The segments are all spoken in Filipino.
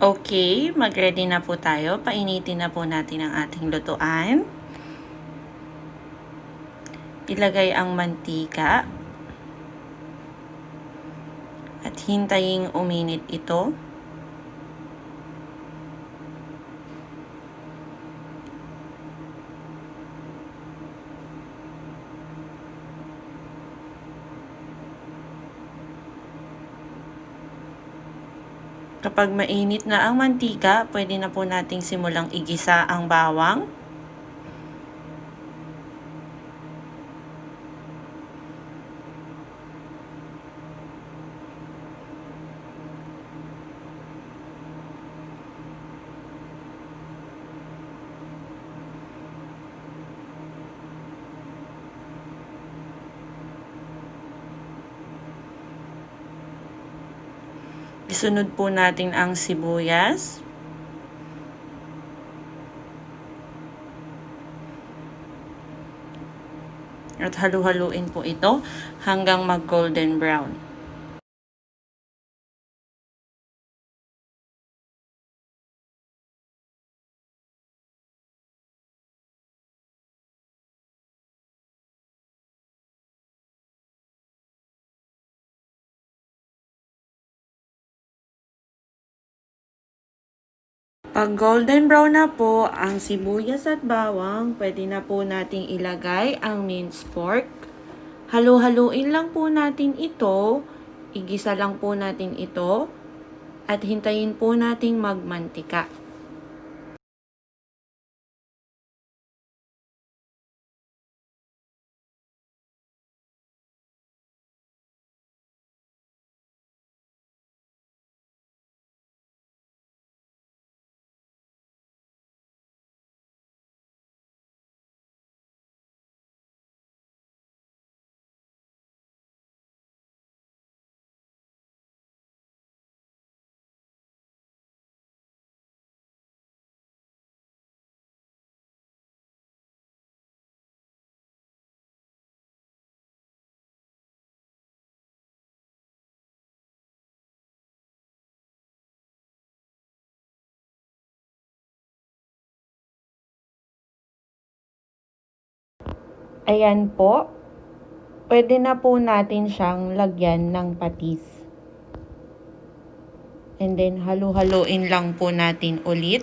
Okay, mag-ready na po tayo. Painitin na po natin ang ating lutuan. Ilagay ang mantika. At hintayin uminit ito. Kapag mainit na ang mantika, pwede na po nating simulang igisa ang bawang. Isunod po natin ang sibuyas. At halu-haluin po ito hanggang mag-golden brown. Pag golden brown na po ang sibuyas at bawang, pwede na po nating ilagay ang minced pork. Halu-haluin lang po natin ito, igisa lang po natin ito, at hintayin po nating magmantika. Ayan po. Pwede na po natin siyang lagyan ng patis. And then, halu-haluin lang po natin ulit.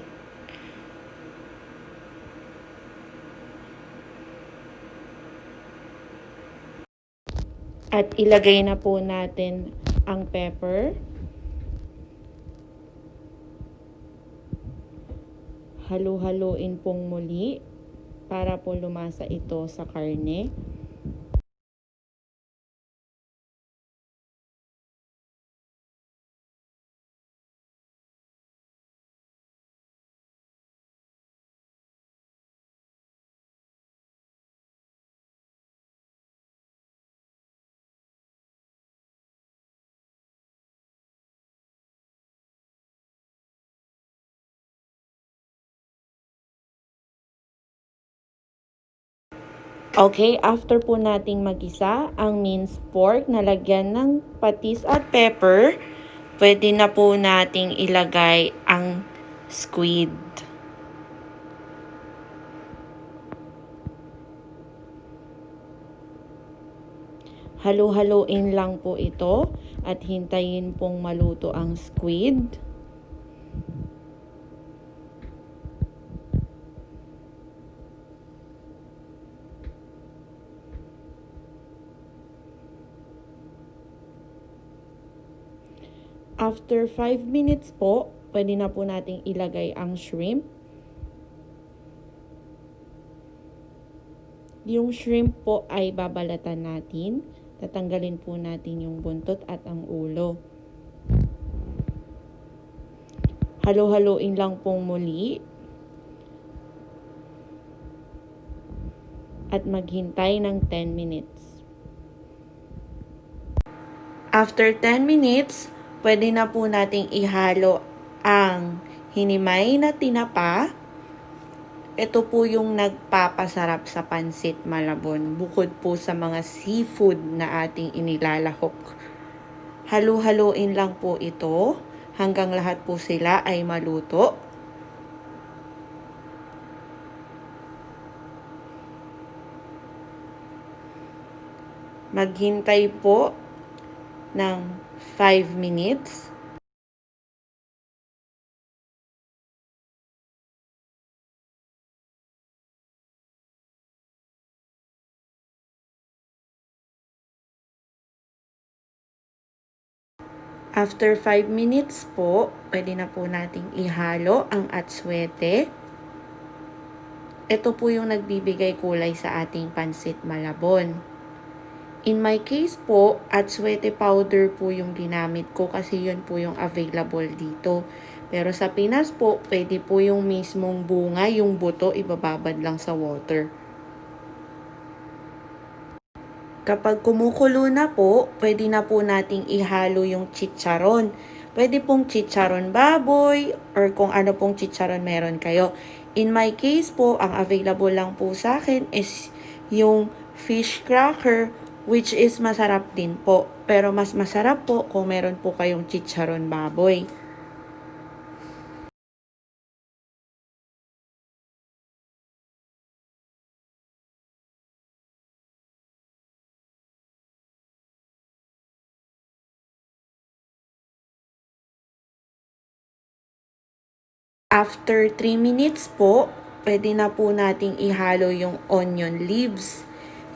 At ilagay na po natin ang pepper. Halu-haluin pong muli para po lumasa ito sa karne. Okay, after po nating magisa ang minced pork na lagyan ng patis at pepper, pwede na po nating ilagay ang squid. Halu-haluin lang po ito at hintayin pong maluto ang squid. After 5 minutes po, pwede na po nating ilagay ang shrimp. Yung shrimp po ay babalatan natin. Tatanggalin po natin yung buntot at ang ulo. Halo-haloin lang pong muli. At maghintay ng 10 minutes. After 10 minutes, pwede na po nating ihalo ang hinimay na tinapa. Ito po yung nagpapasarap sa Pancit Malabon, bukod po sa mga seafood na ating inilalahok. Halu-haluin lang po ito hanggang lahat po sila ay maluto. Maghintay po ng 5 minutes. After 5 minutes po, pwede na po nating ihalo ang atsuete. Ito po yung nagbibigay kulay sa ating Pancit Malabon. In my case po, atsuete powder po yung ginamit ko kasi yun po yung available dito. Pero sa Pinas po, pwede po yung mismong bunga, yung buto, ibababad lang sa water. Kapag kumukulo na po, pwede na po nating ihalo yung chicharon. Pwede pong chicharon baboy or kung ano pong chicharon meron kayo. In my case po, ang available lang po sa akin is yung fish cracker, which is masarap din po. Pero mas masarap po kung meron po kayong chicharon baboy. After 3 minutes po, pwede na po nating ihalo yung onion leaves.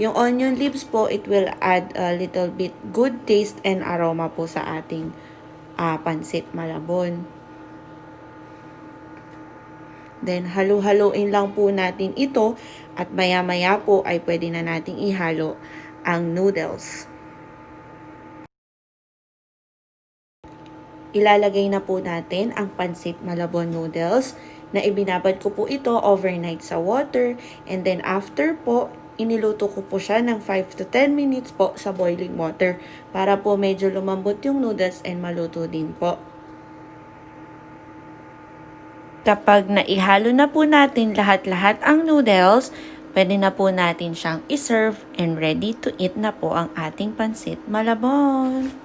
Yung onion leaves po, it will add a little bit good taste and aroma po sa ating Pancit Malabon. Then, halu-haluin lang po natin ito at maya-maya po ay pwede na nating ihalo ang noodles. Ilalagay na po natin ang Pancit Malabon noodles na ibinabad ko po ito overnight sa water, and then after po, iniluto ko po siya ng 5 to 10 minutes po sa boiling water para po medyo lumambot yung noodles and maluto din po. Kapag naihalo na po natin lahat-lahat ang noodles, pwede na po natin siyang iserve and ready to eat na po ang ating Pancit Malabon.